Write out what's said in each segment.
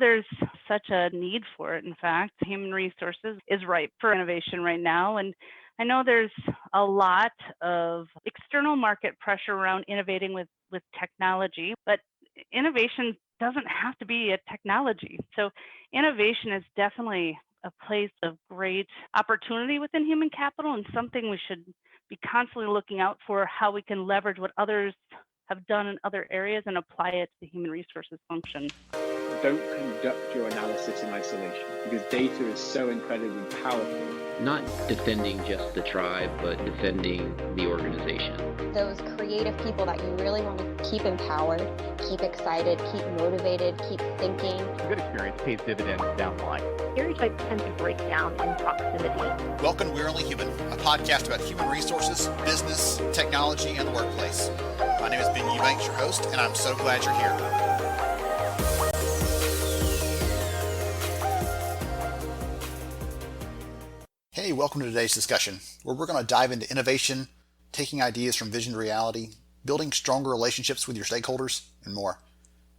there's such a need for it. In fact, human resources is ripe for innovation right now. And I know there's a lot of external market pressure around innovating with technology, but innovation doesn't have to be a technology. So innovation is definitely a place of great opportunity within human capital and something we should be constantly looking out for how we can leverage what others have done in other areas and apply it to the human resources function. Don't conduct your analysis in isolation because data is so incredibly powerful. Not defending just the tribe, but defending the organization. Those creative people that you really want to keep empowered, keep excited, keep motivated, keep thinking. A good experience pays dividends down the line. Stereotypes tend to break down in proximity. Welcome to We're Only Human, a podcast about human resources, business, technology, and the workplace. My name is Ben Eubanks, your host, and I'm so glad you're here. Hey, welcome to today's discussion, where we're going to dive into innovation, taking ideas from vision to reality, building stronger relationships with your stakeholders, and more.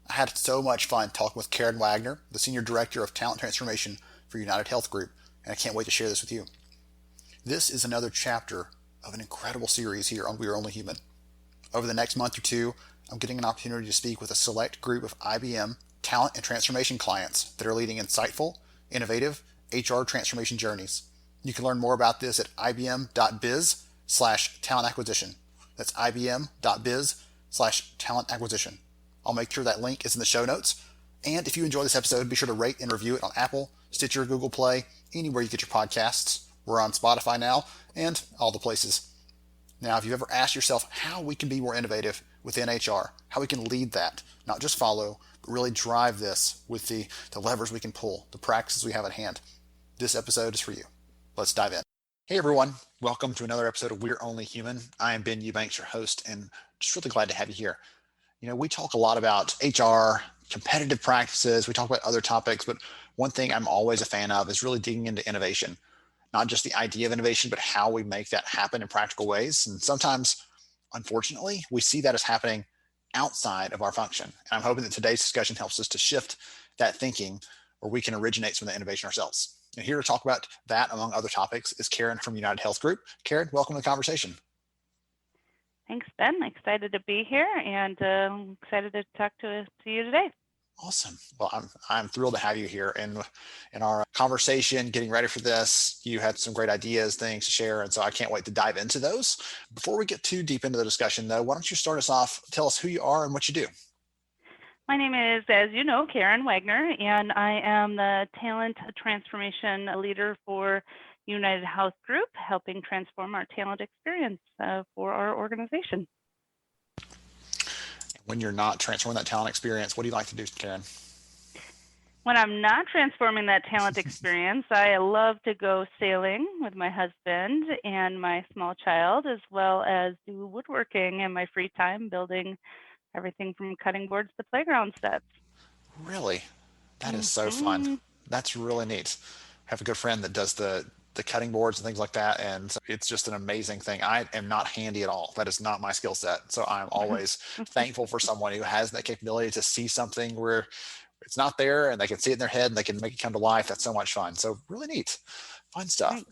I had so much fun talking with Karin Wagner, the Senior Director of Talent Transformation for UnitedHealth Group, and I can't wait to share this with you. This is another chapter of an incredible series here on We're Only Human. Over the next month or two, I'm getting an opportunity to speak with a select group of IBM talent and transformation clients that are leading insightful, innovative HR transformation journeys. You can learn more about this at ibm.biz/talent acquisition. That's ibm.biz/talent acquisition. I'll make sure that link is in the show notes. And if you enjoy this episode, be sure to rate and review it on Apple, Stitcher, Google Play, anywhere you get your podcasts. We're on Spotify now and all the places. Now, if you've ever asked yourself how we can be more innovative within HR, how we can lead that, not just follow, but really drive this with the levers we can pull, the practices we have at hand, this episode is for you. Let's dive in. Hey everyone, welcome to another episode of We're Only Human. I am Ben Eubanks, your host, and just really glad to have you here. You know, we talk a lot about HR, competitive practices, we talk about other topics, but one thing I'm always a fan of is really digging into innovation. Not just the idea of innovation, but how we make that happen in practical ways. And sometimes, unfortunately, we see that as happening outside of our function. And I'm hoping that today's discussion helps us to shift that thinking where we can originate some of the innovation ourselves. And here to talk about that, among other topics, is Karin from UnitedHealth Group. Karin, welcome to the conversation. Thanks, Ben. Excited to be here and excited to talk to you today. Awesome. Well, I'm thrilled to have you here in our conversation, getting ready for this. You had some great ideas, things to share, and so I can't wait to dive into those. Before we get too deep into the discussion, though, why don't you start us off, tell us who you are and what you do. My name is, as you know, Karin Wagner, and I am the talent transformation leader for UnitedHealth Group, helping transform our talent experience for our organization. When you're not transforming that talent experience, what do you like to do, Karin? When I'm not transforming that talent experience, I love to go sailing with my husband and my small child, as well as do woodworking in my free time, building everything from cutting boards to playground sets. Really? That is so fun. That's really neat. I have a good friend that does the cutting boards and things like that, and it's just an amazing thing. I am not handy at all. That is not my skill set. So I'm always thankful for someone who has that capability to see something where it's not there and they can see it in their head and they can make it come to life. That's so much fun. So really neat. Fun stuff. Right.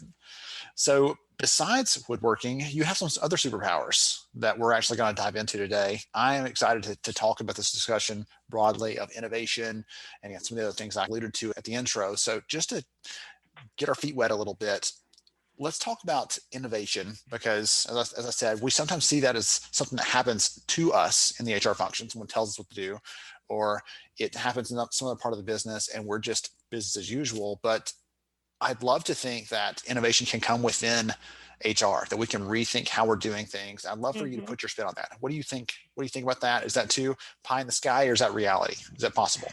So besides woodworking, you have some other superpowers that we're actually going to dive into today. I am excited to talk about this discussion broadly of innovation and some of the other things I alluded to at the intro. So just to get our feet wet a little bit, let's talk about innovation because, as I said, we sometimes see that as something that happens to us in the HR function. Someone tells us what to do, or it happens in some other part of the business and we're just business as usual. But I'd love to think that innovation can come within HR, that we can rethink how we're doing things. I'd love for you to put your spin on that. What do you think? What do you think about that? Is that too pie in the sky, or is that reality? Is that possible?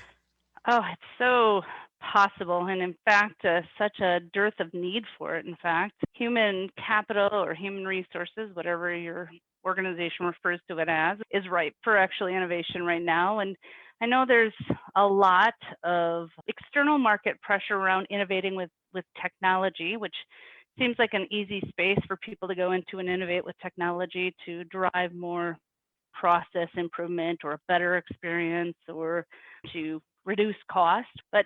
Oh, it's so possible. And in fact, such a dearth of need for it. In fact, human capital or human resources, whatever your organization refers to it as, is ripe for actually innovation right now. And I know there's a lot of external market pressure around innovating with technology, which seems like an easy space for people to go into and innovate with technology to drive more process improvement or a better experience or to reduce cost, but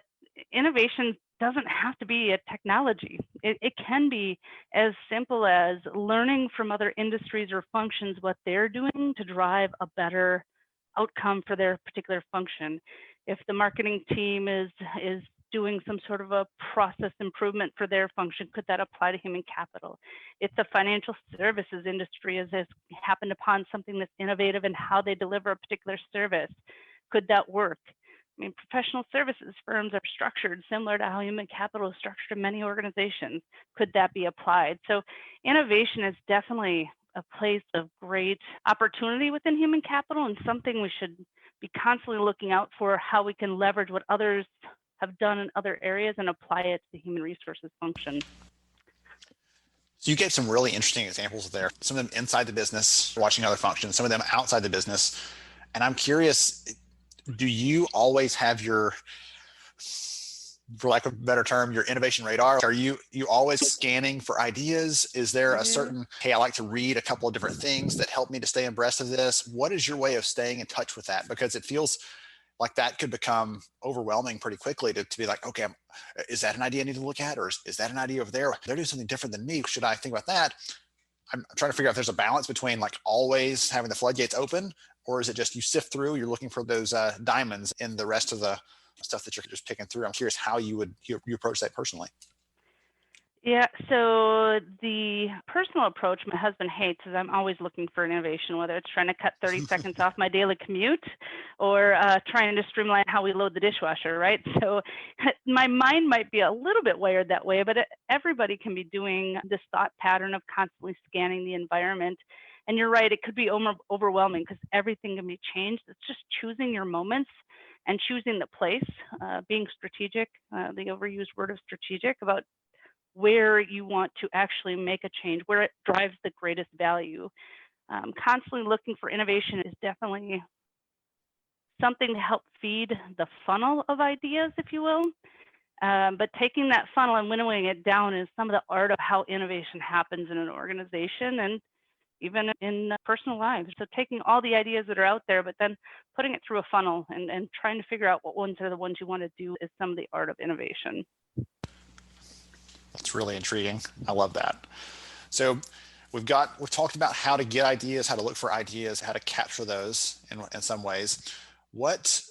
innovation doesn't have to be a technology. It can be as simple as learning from other industries or functions what they're doing to drive a better outcome for their particular function. If the marketing team is doing some sort of a process improvement for their function, could that apply to human capital? If the financial services industry has happened upon something that's innovative in how they deliver a particular service, could that work? I mean, professional services firms are structured similar to how human capital is structured in many organizations. Could that be applied? So innovation is definitely a place of great opportunity within human capital, and something we should be constantly looking out for, how we can leverage what others have done in other areas and apply it to the human resources function. So you gave some really interesting examples there, some of them inside the business, watching other functions, some of them outside the business. And I'm curious, do you always have your, for lack of a better term, your innovation radar? Are you always scanning for ideas? Is there a certain, hey, I like to read a couple of different things that help me to stay abreast of this? What is your way of staying in touch with that? Because it feels like that could become overwhelming pretty quickly to be like, okay, is that an idea I need to look at? Or is that an idea over there? They're doing something different than me. Should I think about that? I'm trying to figure out if there's a balance between like always having the floodgates open, or is it just you sift through, you're looking for those diamonds in the rest of the stuff that you're just picking through. I'm curious how you approach that personally. Yeah, so the personal approach my husband hates is I'm always looking for an innovation, whether it's trying to cut 30 seconds off my daily commute or trying to streamline how we load the dishwasher, right? So my mind might be a little bit wired that way, but everybody can be doing this thought pattern of constantly scanning the environment. And you're right, it could be overwhelming because everything can be changed. It's just choosing your moments and choosing the place, being strategic, the overused word of strategic, about where you want to actually make a change, where it drives the greatest value. Constantly looking for innovation is definitely something to help feed the funnel of ideas, if you will. But taking that funnel and winnowing it down is some of the art of how innovation happens in an organization and even in personal lives. So taking all the ideas that are out there, but then putting it through a funnel and trying to figure out what ones are the ones you want to do is some of the art of innovation. That's really intriguing. I love that. So we've talked about how to get ideas, how to look for ideas, how to capture those in some ways. What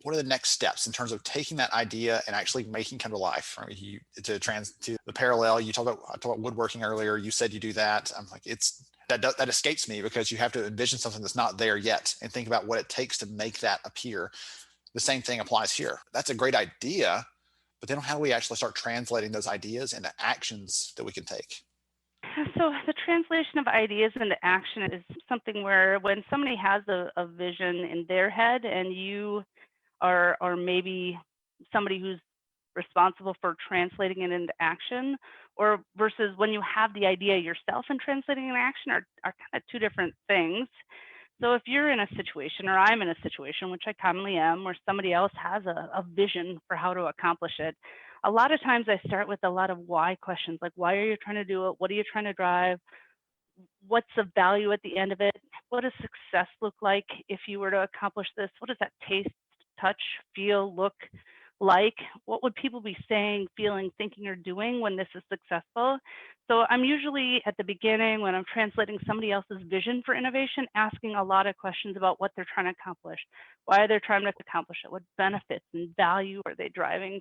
are the next steps in terms of taking that idea and actually making it come to life? I mean, to the parallel, I talked about woodworking earlier. You said you do that. I'm like, that escapes me because you have to envision something that's not there yet and think about what it takes to make that appear. The same thing applies here. That's a great idea, but then how do we actually start translating those ideas into actions that we can take? So the translation of ideas into action is something where when somebody has a vision in their head and you are maybe somebody who's responsible for translating it into action, or versus when you have the idea yourself and translating it into action are kind of two different things. So if you're in a situation, or I'm in a situation, which I commonly am, where somebody else has a vision for how to accomplish it, a lot of times I start with a lot of why questions, like why are you trying to do it? What are you trying to drive? What's the value at the end of it? What does success look like if you were to accomplish this? What does that taste, touch, feel, look like? What would people be saying, feeling, thinking, or doing when this is successful? So I'm usually at the beginning, when I'm translating somebody else's vision for innovation, asking a lot of questions about what they're trying to accomplish, why they're trying to accomplish it, what benefits and value are they driving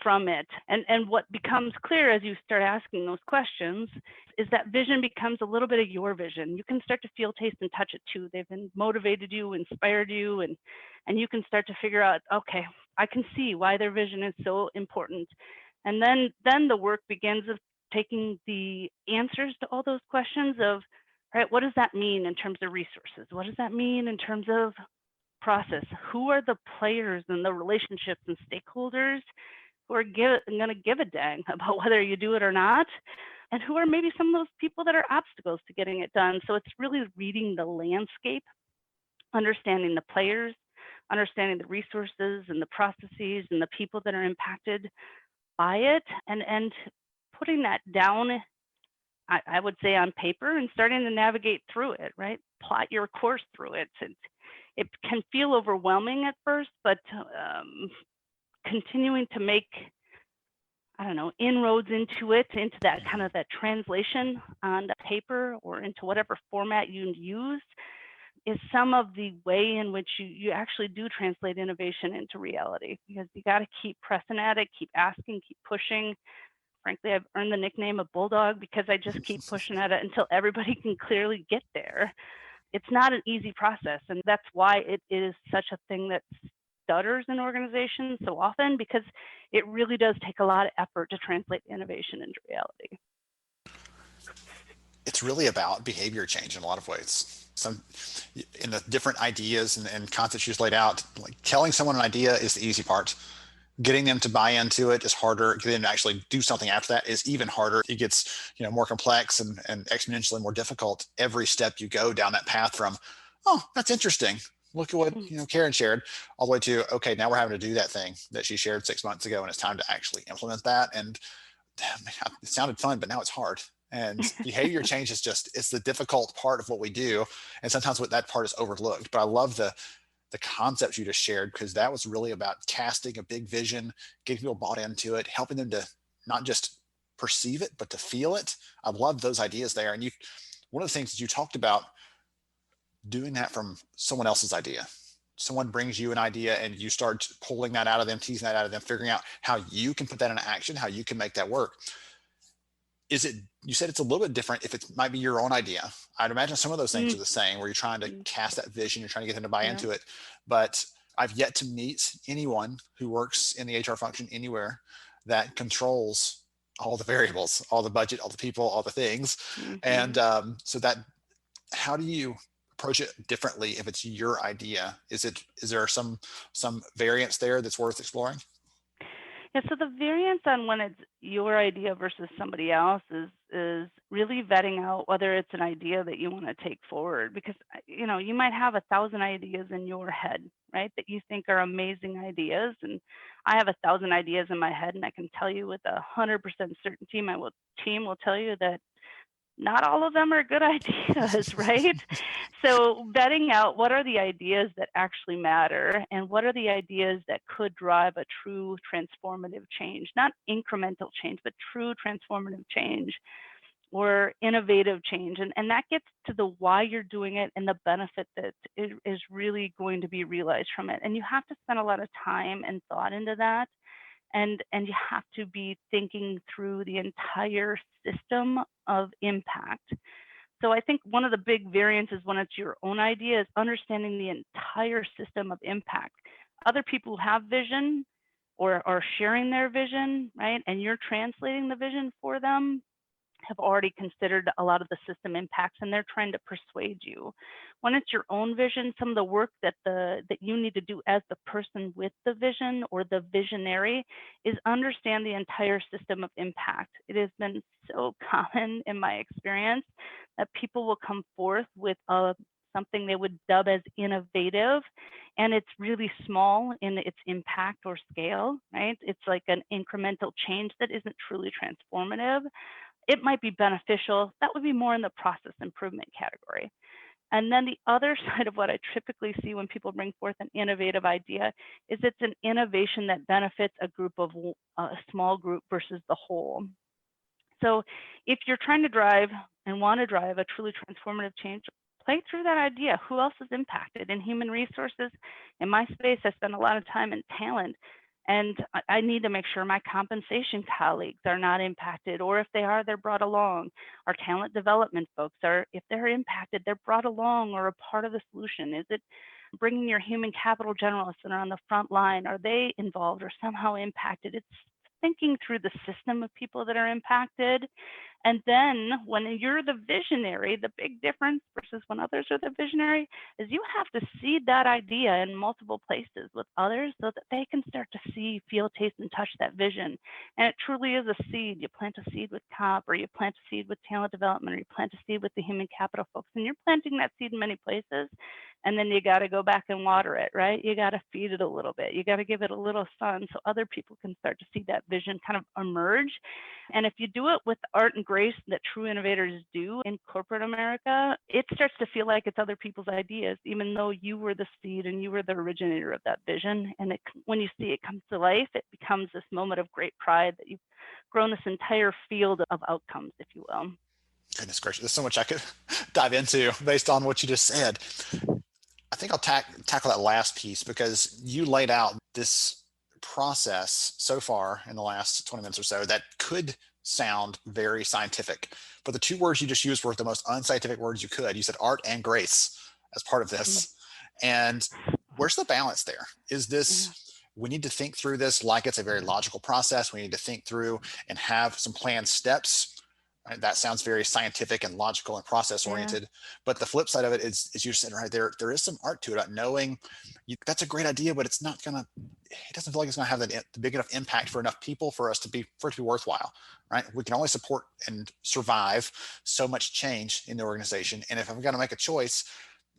from it. And what becomes clear as you start asking those questions is that vision becomes a little bit of your vision. You can start to feel, taste, and touch it too. They've motivated you, inspired you, and you can start to figure out, okay, I can see why their vision is so important. And then the work begins of taking the answers to all those questions of, right, what does that mean in terms of resources? What does that mean in terms of process? Who are the players and the relationships and stakeholders who are going to give a dang about whether you do it or not? And who are maybe some of those people that are obstacles to getting it done? So it's really reading the landscape, understanding the players, understanding the resources and the processes and the people that are impacted by it, and putting that down, I would say, on paper and starting to navigate through it, right? Plot your course through it. And it can feel overwhelming at first, but continuing to make, I don't know, inroads into it, into that kind of that translation on the paper or into whatever format you use, is some of the way in which you actually do translate innovation into reality, because you got to keep pressing at it, keep asking, keep pushing. Frankly, I've earned the nickname of Bulldog because I just keep pushing at it until everybody can clearly get there. It's not an easy process, and that's why it is such a thing that stutters in organizations so often, because it really does take a lot of effort to translate innovation into reality. It's really about behavior change in a lot of ways. Some in the different ideas and concepts you just laid out, like telling someone an idea is the easy part. Getting them to buy into it is harder. Getting them to actually do something after that is even harder. It gets, more complex and exponentially more difficult every step you go down that path from, oh, that's interesting. Look at what Karin shared, all the way to, okay, now we're having to do that thing that she shared 6 months ago, and it's time to actually implement that. And it sounded fun, but now it's hard. And behavior change is it's the difficult part of what we do. And sometimes that part is overlooked. But I love the concepts you just shared, because that was really about casting a big vision, getting people bought into it, helping them to not just perceive it, but to feel it. I love those ideas there. And one of the things that you talked about, doing that from someone else's idea. Someone brings you an idea and you start pulling that out of them, teasing that out of them, figuring out how you can put that into action, how you can make that work. You said it's a little bit different if it might be your own idea. I'd imagine some of those things are the same, where you're trying to cast that vision, you're trying to get them to buy into it. But I've yet to meet anyone who works in the HR function anywhere that controls all the variables, all the budget, all the people, all the things. And so how do you approach it differently if it's your idea? Is there some variance there that's worth exploring? Yeah, so the variance on when it's your idea versus somebody else is really vetting out whether it's an idea that you want to take forward, because you might have 1,000 ideas in your head, right, that you think are amazing ideas, and I have 1,000 ideas in my head, and I can tell you with 100% certainty, my team will tell you that not all of them are good ideas, right? So vetting out what are the ideas that actually matter, and what are the ideas that could drive a true transformative change, not incremental change, but true transformative change or innovative change. And that gets to the why you're doing it and the benefit that is really going to be realized from it. And you have to spend a lot of time and thought into that. And you have to be thinking through the entire system of impact. So I think one of the big variances when it's your own idea is understanding the entire system of impact. Other people who have vision or are sharing their vision, right, and you're translating the vision for them, have already considered a lot of the system impacts, and they're trying to persuade you. When it's your own vision, some of the work that you need to do as the person with the vision or the visionary is understand the entire system of impact. It has been so common in my experience that people will come forth with something they would dub as innovative, and it's really small in its impact or scale, right? It's like an incremental change that isn't truly transformative. It might be beneficial. That would be more in the process improvement category. And then the other side of what I typically see when people bring forth an innovative idea is it's an innovation that benefits a small group versus the whole. So if you're trying to drive and want to drive a truly transformative change, play through that idea. Who else is impacted? In human resources, in my space, I spend a lot of time in talent. And I need to make sure my compensation colleagues are not impacted, or if they are, they're brought along. Our talent development folks if they're impacted, they're brought along or a part of the solution. Is it bringing your human capital generalists that are on the front line? Are they involved or somehow impacted? It's thinking through the system of people that are impacted. And then when you're the visionary, the big difference versus when others are the visionary is you have to seed that idea in multiple places with others so that they can start to see, feel, taste, and touch that vision. And it truly is a seed. You plant a seed with comp, or you plant a seed with talent development, or you plant a seed with the human capital folks. And you're planting that seed in many places. And then you got to go back and water it, right? You got to feed it a little bit. You got to give it a little sun so other people can start to see that vision kind of emerge. And if you do it with art and grace that true innovators do in corporate America, it starts to feel like it's other people's ideas, even though you were the seed and you were the originator of that vision. And when you see it come to life, it becomes this moment of great pride that you've grown this entire field of outcomes, if you will. Goodness gracious, there's so much I could dive into based on what you just said. I think I'll tackle that last piece because you laid out this process so far in the last 20 minutes or so that could sound very scientific, but the two words you just used were the most unscientific words you could. You said art and grace as part of this. And where's the balance there? Is this, we need to think through this like it's a very logical process. We need to think through and have some planned steps. Right? That sounds very scientific and logical and process oriented. But the flip side of it is you said, right there is some art to it, knowing that's a great idea, but it doesn't feel like it's going to have the big enough impact for enough people for it to be worthwhile, right? We can only support and survive so much change in the organization. And if I'm going to make a choice,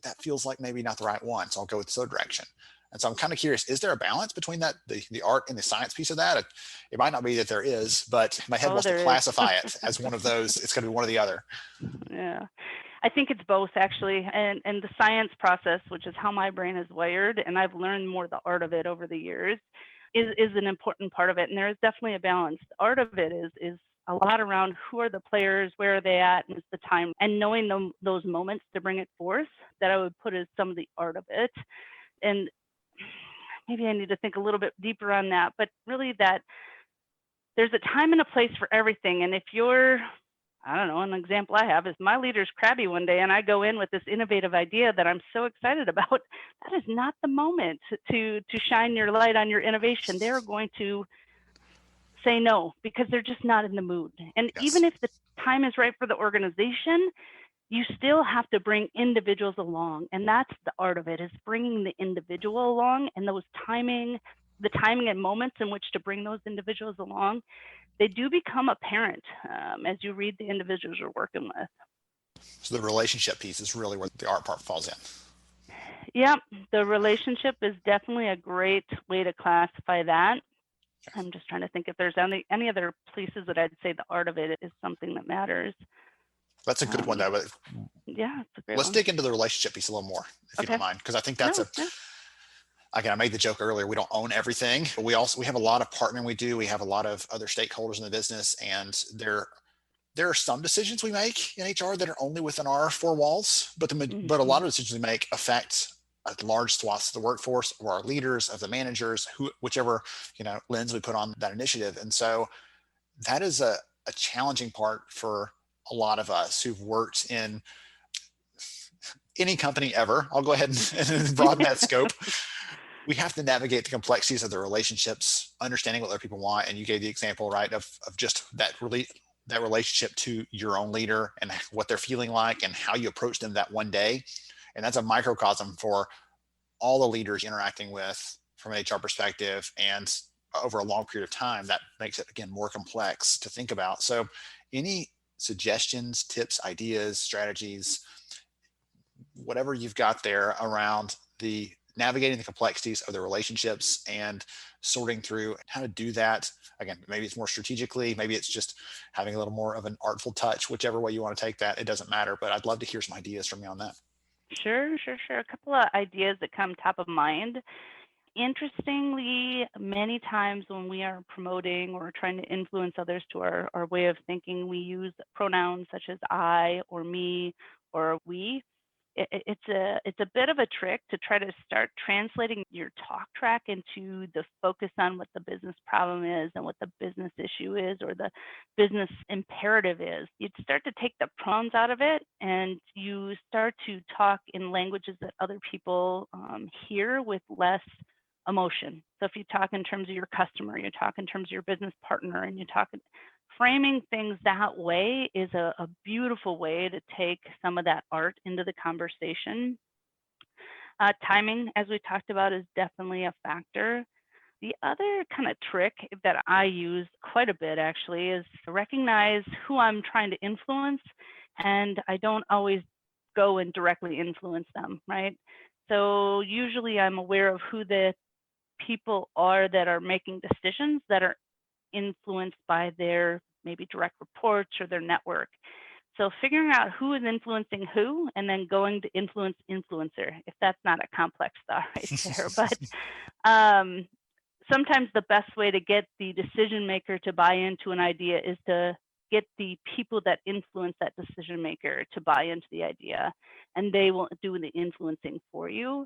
that feels like maybe not the right one. So I'll go with this other direction. And so I'm kind of curious, is there a balance between that, the art and the science piece of that? It might not be that there is, but my head wants to classify it as one of those. It's going to be one or the other. Yeah, I think it's both actually. And the science process, which is how my brain is wired, and I've learned more the art of it over the years, is an important part of it. And there is definitely a balance. The art of it is a lot around who are the players, where are they at, and it's the time, and knowing those moments to bring it forth, that I would put as some of the art of it. And maybe I need to think a little bit deeper on that, but really that there's a time and a place for everything. And if you're, I don't know, an example I have is my leader's crabby one day and I go in with this innovative idea that I'm so excited about, that is not the moment to shine your light on your innovation. They're going to say no because they're just not in the mood. And even if the time is right for the organization, you still have to bring individuals along. And that's the art of it, is bringing the individual along, and the timing and moments in which to bring those individuals along, they do become apparent as you read the individuals you're working with. So the relationship piece is really where the art part falls in. Yeah, the relationship is definitely a great way to classify that. I'm just trying to think if there's any other places that I'd say the art of it is something that matters. That's a good one though, but yeah, it's a great let's one. dig into the relationship piece a little more, if you don't mind, because I think that's again, I made the joke earlier, we don't own everything, but we have a lot of partnering we do. We have a lot of other stakeholders in the business, and there are some decisions we make in HR that are only within our four walls, but a lot of decisions we make affect a large swaths of the workforce, or our leaders, of the managers, whichever lens we put on that initiative. And so that is a challenging part for a lot of us who've worked in any company ever. I'll go ahead and broaden that scope. We have to navigate the complexities of the relationships, understanding what other people want. And you gave the example, right, of just that relationship to your own leader and what they're feeling like and how you approach them that one day. And that's a microcosm for all the leaders interacting with from an HR perspective, and over a long period of time. That makes it, again, more complex to think about. So any suggestions, tips, ideas, strategies, whatever you've got there around the navigating the complexities of the relationships and sorting through how to do that. Again, maybe it's more strategically, maybe it's just having a little more of an artful touch, whichever way you want to take that, it doesn't matter, but I'd love to hear some ideas from you on that. Sure. A couple of ideas that come top of mind. Interestingly, many times when we are promoting or trying to influence others to our way of thinking, we use pronouns such as I or me or we. It's a bit of a trick to try to start translating your talk track into the focus on what the business problem is and what the business issue is or the business imperative is. You'd start to take the pronouns out of it, and you start to talk in languages that other people hear with less emotion. So if you talk in terms of your customer, you talk in terms of your business partner, and you talk, framing things that way is a beautiful way to take some of that art into the conversation. Timing, as we talked about, is definitely a factor. The other kind of trick that I use quite a bit actually is to recognize who I'm trying to influence, and I don't always go and directly influence them, right? So usually I'm aware of who the people are that are making decisions that are influenced by their maybe direct reports or their network. So figuring out who is influencing who, and then going to influence influencer, if that's not a complex thought right there. But sometimes the best way to get the decision maker to buy into an idea is to get the people that influence that decision maker to buy into the idea, and they will do the influencing for you.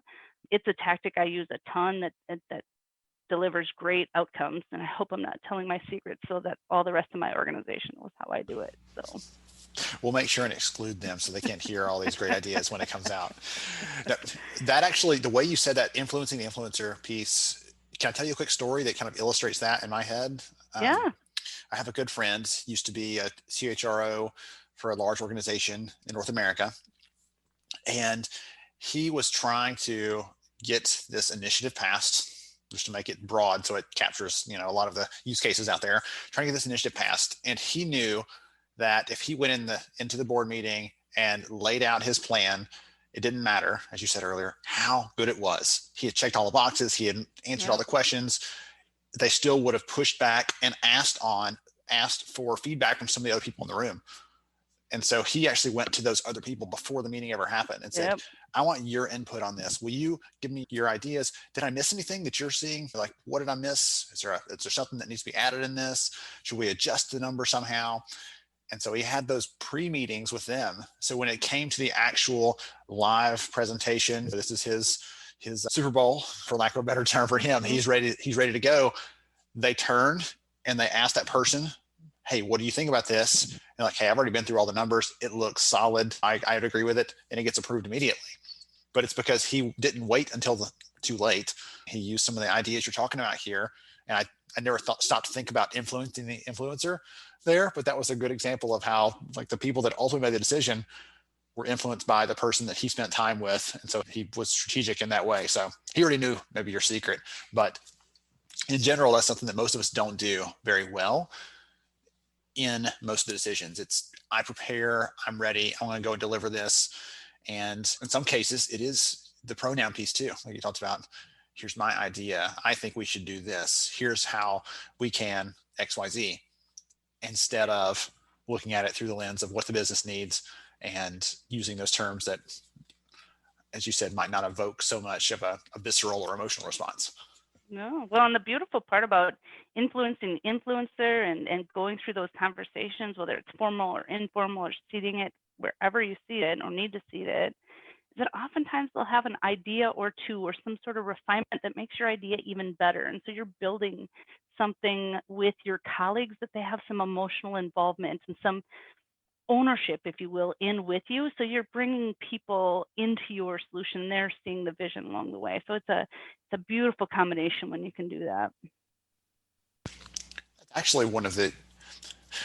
It's a tactic I use a ton that delivers great outcomes, and I hope I'm not telling my secrets so that all the rest of my organization knows how I do it. So we'll make sure and exclude them so they can't hear all these great ideas when it comes out. That actually, the way you said that, influencing the influencer piece, can I tell you a quick story that kind of illustrates that in my head? Yeah. I have a good friend, used to be a CHRO for a large organization in North America. And he was trying to get this initiative passed, just to make it broad so it captures, a lot of the use cases out there, trying to get this initiative passed. And he knew that if he went into the board meeting and laid out his plan, it didn't matter, as you said earlier, how good it was. He had checked all the boxes, he had answered all the questions. They still would have pushed back and asked for feedback from some of the other people in the room. And so he actually went to those other people before the meeting ever happened and said, I want your input on this. Will you give me your ideas? Did I miss anything that you're seeing? Like, what did I miss? Is there something that needs to be added in this? Should we adjust the number somehow? And so he had those pre-meetings with them. So when it came to the actual live presentation, this is his Super Bowl, for lack of a better term for him, he's ready to go. They turned and they asked that person, hey, what do you think about this? And like, hey, I've already been through all the numbers. It looks solid. I'd agree with it. And it gets approved immediately. But it's because he didn't wait until too late. He used some of the ideas you're talking about here. And I never stopped to think about influencing the influencer there, but that was a good example of how, like, the people that ultimately made the decision were influenced by the person that he spent time with. And so he was strategic in that way. So he already knew maybe your secret, but in general, that's something that most of us don't do very well in most of the decisions. It's, I prepare, I'm ready, I want to go and deliver this. And in some cases, it is the pronoun piece too. Like you talked about, here's my idea. I think we should do this. Here's how we can XYZ, instead of looking at it through the lens of what the business needs and using those terms that, as you said, might not evoke so much of a visceral or emotional response. No. Well, and the beautiful part about influencing the influencer and going through those conversations, whether it's formal or informal or seeding it wherever you see it or need to seed it, is that oftentimes they'll have an idea or two or some sort of refinement that makes your idea even better. And so you're building something with your colleagues that they have some emotional involvement and some ownership, if you will, in with you. So you're bringing people into your solution. They're seeing the vision along the way. So it's a beautiful combination when you can do that. Actually,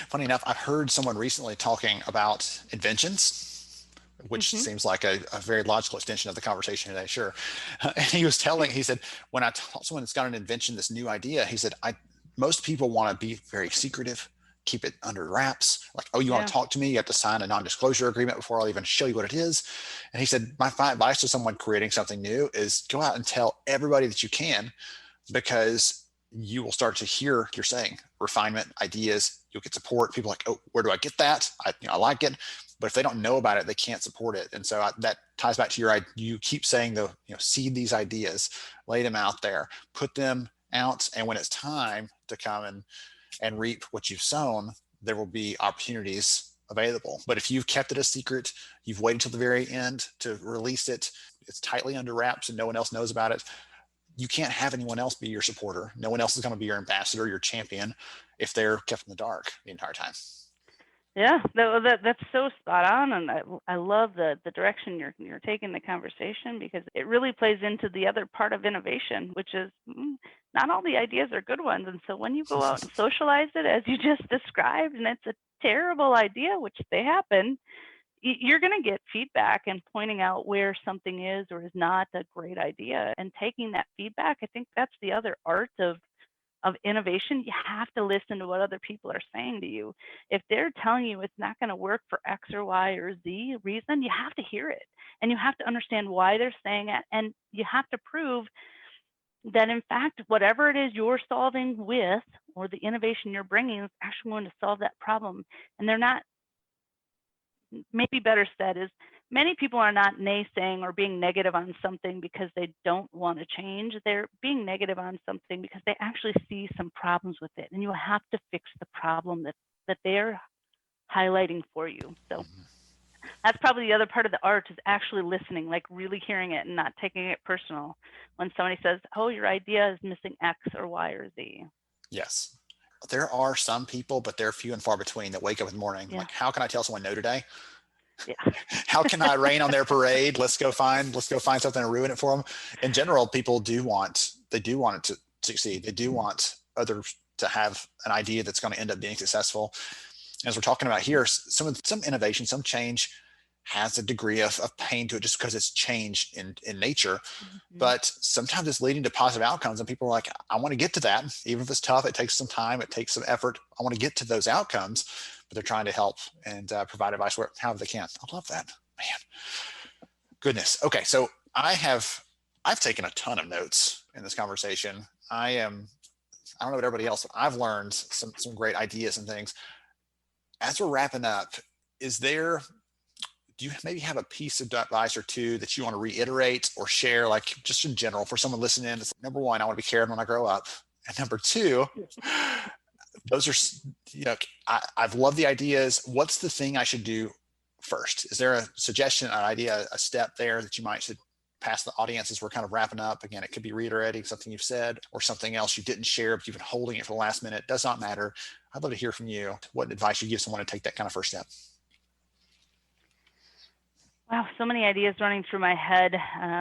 funny enough, I've heard someone recently talking about inventions, which seems like a very logical extension of the conversation today. Sure. And he said, when I taught someone that's got an invention, this new idea, he said, most people want to be very secretive, keep it under wraps. Like, oh, you want to talk to me? You have to sign a non-disclosure agreement before I'll even show you what it is. And he said, my advice to someone creating something new is go out and tell everybody that you can, because you will start to hear, you're saying, refinement, ideas, you'll get support. People are like, oh, where do I get that? I like it. But if they don't know about it, they can't support it. And so that ties back to you keep saying, seed these ideas, lay them out there, put them out. And when it's time to come and reap what you've sown, there will be opportunities available. But if you've kept it a secret, you've waited till the very end to release it, it's tightly under wraps and no one else knows about it, you can't have anyone else be your supporter. No one else is going to be your ambassador, your champion, if they're kept in the dark the entire time. Yeah, that's so spot on, and I love the direction you're taking the conversation, because it really plays into the other part of innovation, which is not all the ideas are good ones. And so when you go out and socialize it, as you just described, and it's a terrible idea, which they happen, you're going to get feedback and pointing out where something is or is not a great idea, and taking that feedback. I think that's the other art of innovation. You have to listen to what other people are saying to you. If they're telling you it's not going to work for X or Y or Z reason, you have to hear it And you have to understand why they're saying it. And you have to prove that, in fact, whatever it is you're solving with, or the innovation you're bringing, is actually going to solve that problem. And they're not, maybe better said is, many people are not naysaying or being negative on something because they don't want to change. They're being negative on something because they actually see some problems with it. And you have to fix the problem that they're highlighting for you. So that's probably the other part of the art, is actually listening, like really hearing it and not taking it personal when somebody says, oh, your idea is missing X or Y or Z. Yes. There are some people, but they're few and far between, that wake up in the morning. Yeah. Like, how can I tell someone no today? Yeah. How can I rain on their parade? Let's go find something and ruin it for them. In general, people do want it to succeed. They do want others to have an idea that's going to end up being successful. As we're talking about here, some innovation, some change has a degree of pain to it just because it's change in nature. Mm-hmm. But sometimes it's leading to positive outcomes, and people are like, I want to get to that. Even if it's tough, it takes some time, it takes some effort. I want to get to those outcomes, but they're trying to help and provide advice however they can. I love that, man. Goodness. Okay. So I've taken a ton of notes in this conversation. I don't know about everybody else, but I've learned some great ideas and things. As we're wrapping up, do you maybe have a piece of advice or two that you want to reiterate or share, like just in general for someone listening? It's, number one, I want to be Karin when I grow up. And number two, those are, I've loved the ideas. What's the thing I should do first? Is there a suggestion, an idea, a step there that you should pass the audience as we're kind of wrapping up? Again, it could be reiterating something you've said or something else you didn't share, but you've been holding it for the last minute. It does not matter. I'd love to hear from you. What advice you give someone to take that kind of first step? Wow, so many ideas running through my head.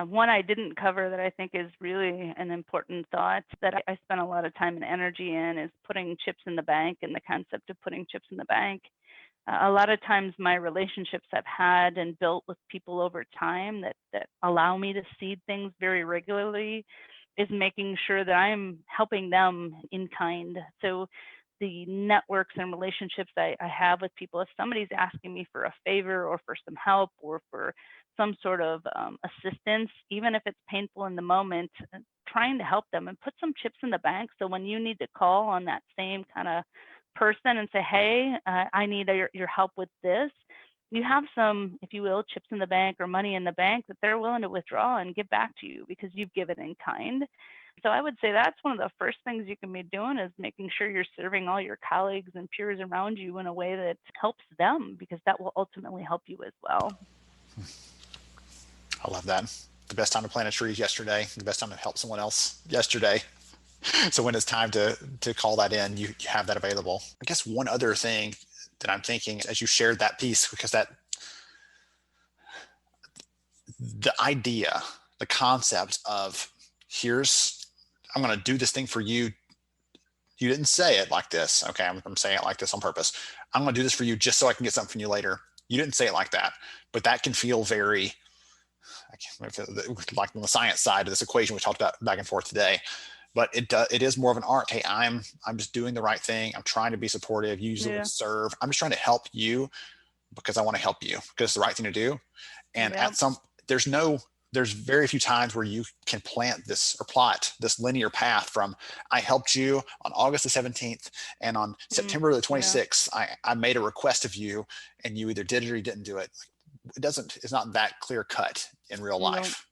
One I didn't cover that I think is really an important thought that I spent a lot of time and energy in is putting chips in the bank, and the concept of putting chips in the bank. A lot of times my relationships I've had and built with people over time that allow me to seed things very regularly is making sure that I'm helping them in kind. So the networks and relationships I have with people, if somebody's asking me for a favor or for some help or for some sort of assistance, even if it's painful in the moment, trying to help them and put some chips in the bank. So when you need to call on that same kind of person and say, hey, I need your help with this, you have some, if you will, chips in the bank or money in the bank that they're willing to withdraw and give back to you because you've given in kind. So I would say that's one of the first things you can be doing, is making sure you're serving all your colleagues and peers around you in a way that helps them, because that will ultimately help you as well. I love that. The best time to plant a tree is yesterday. The best time to help someone else yesterday. So when it's time to call that in, you have that available. I guess one other thing that I'm thinking as you shared that piece, because the idea, the concept of I'm going to do this thing for you. You didn't say it like this. Okay. I'm saying it like this on purpose. I'm going to do this for you just so I can get something from you later. You didn't say it like that, but that can feel very, like on the science side of this equation we talked about back and forth today. But it is more of an art. Hey, I'm just doing the right thing. I'm trying to be supportive, use the word serve. I'm just trying to help you because I want to help you, because it's the right thing to do. And there's very few times where you can plant this or plot this linear path from I helped you on August the 17th and on September the 26th, I made a request of you and you either did it or you didn't do it. It's not that clear cut in real life.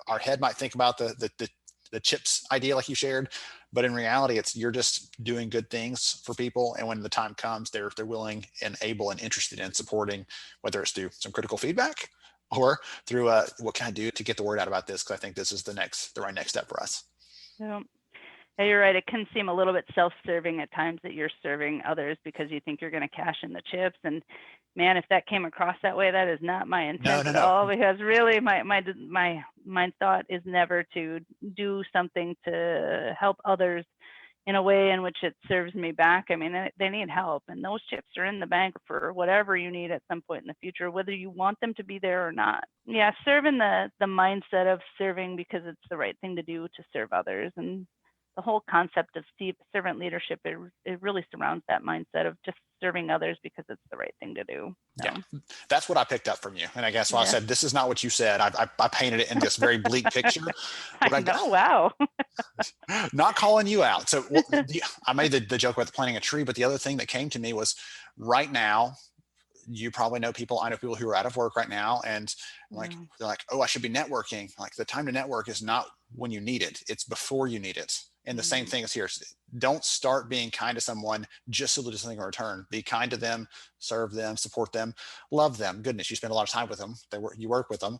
Our head might think about the chips idea like you shared, but in reality, you're just doing good things for people. And when the time comes, they're willing and able and interested in supporting, whether it's through some critical feedback or through what can I do to get the word out about this? Because I think this is the right next step for us. Yeah, you're right. It can seem a little bit self-serving at times that you're serving others because you think you're going to cash in the chips. And man, if that came across that way, that is not my intent at all. Because really, my thought is never to do something to help others in a way in which it serves me back. I mean, they need help, and those chips are in the bank for whatever you need at some point in the future, whether you want them to be there or not. Yeah, serve in the mindset of serving because it's the right thing to do to serve others. And the whole concept of servant leadership, it really surrounds that mindset of just serving others because it's the right thing to do. So. Yeah, that's what I picked up from you. And I guess when I said, this is not what you said, I painted it in this very bleak picture. I know, wow. Not calling you out. So I made the joke about planting a tree, but the other thing that came to me was right now, you probably know people, I know people who are out of work right now, and like, they're like, oh, I should be networking. Like, the time to network is not when you need it, it's before you need it. And the same thing is here. Don't start being kind to someone just so they'll do something in return. Be kind to them, serve them, support them, love them. Goodness, you spend a lot of time with them. You work with them.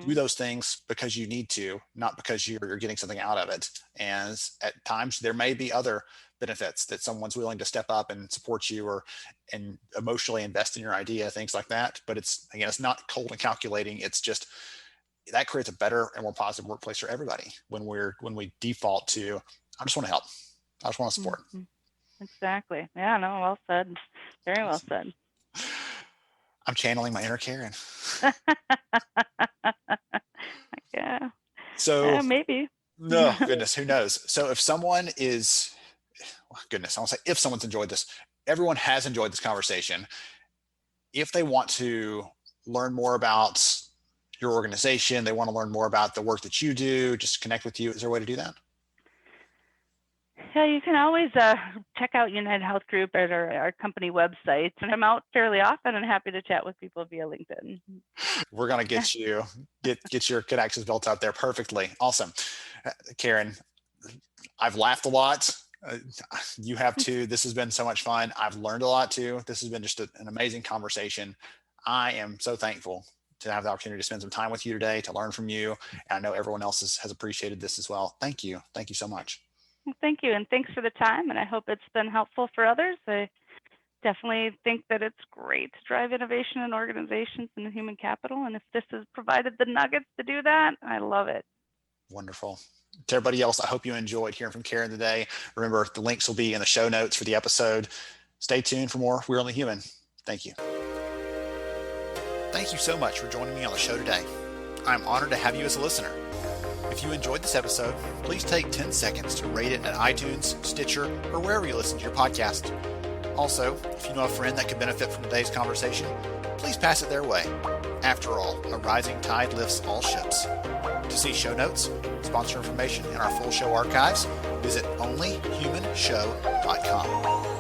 Do those things because you need to, not because you're getting something out of it. And at times there may be other benefits that someone's willing to step up and support you and emotionally invest in your idea, things like that. But it's not cold and calculating. It's just, that creates a better and more positive workplace for everybody when we default to, I just want to help. I just want to support. Exactly. Yeah, no, well said. Very well said. I'm channeling my inner Karin. Yeah. So maybe. No, goodness, who knows? So if someone is, goodness, I won't say if someone's enjoyed this, everyone has enjoyed this conversation. If they want to learn more about your organization, they want to learn more about the work that you do, just connect with you, is there a way to do that? Yeah, you can always check out UnitedHealth Group at our company website. And I'm out fairly often and happy to chat with people via LinkedIn. We're going to get your connections built out there perfectly. Awesome. Karin, I've laughed a lot. You have too. This has been so much fun. I've learned a lot too. This has been just an amazing conversation. I am so thankful to have the opportunity to spend some time with you today, to learn from you. And I know everyone else has appreciated this as well. Thank you. Thank you so much. Well, thank you. And thanks for the time. And I hope it's been helpful for others. I definitely think that it's great to drive innovation in organizations and human capital. And if this has provided the nuggets to do that, I love it. Wonderful. To everybody else, I hope you enjoyed hearing from Karin today. Remember, the links will be in the show notes for the episode. Stay tuned for more We're Only Human. Thank you. Thank you so much for joining me on the show today. I'm honored to have you as a listener. If you enjoyed this episode, please take 10 seconds to rate it at iTunes, Stitcher, or wherever you listen to your podcast. Also, if you know a friend that could benefit from today's conversation, please pass it their way. After all, a rising tide lifts all ships. To see show notes, sponsor information, and our full show archives, visit onlyhumanshow.com.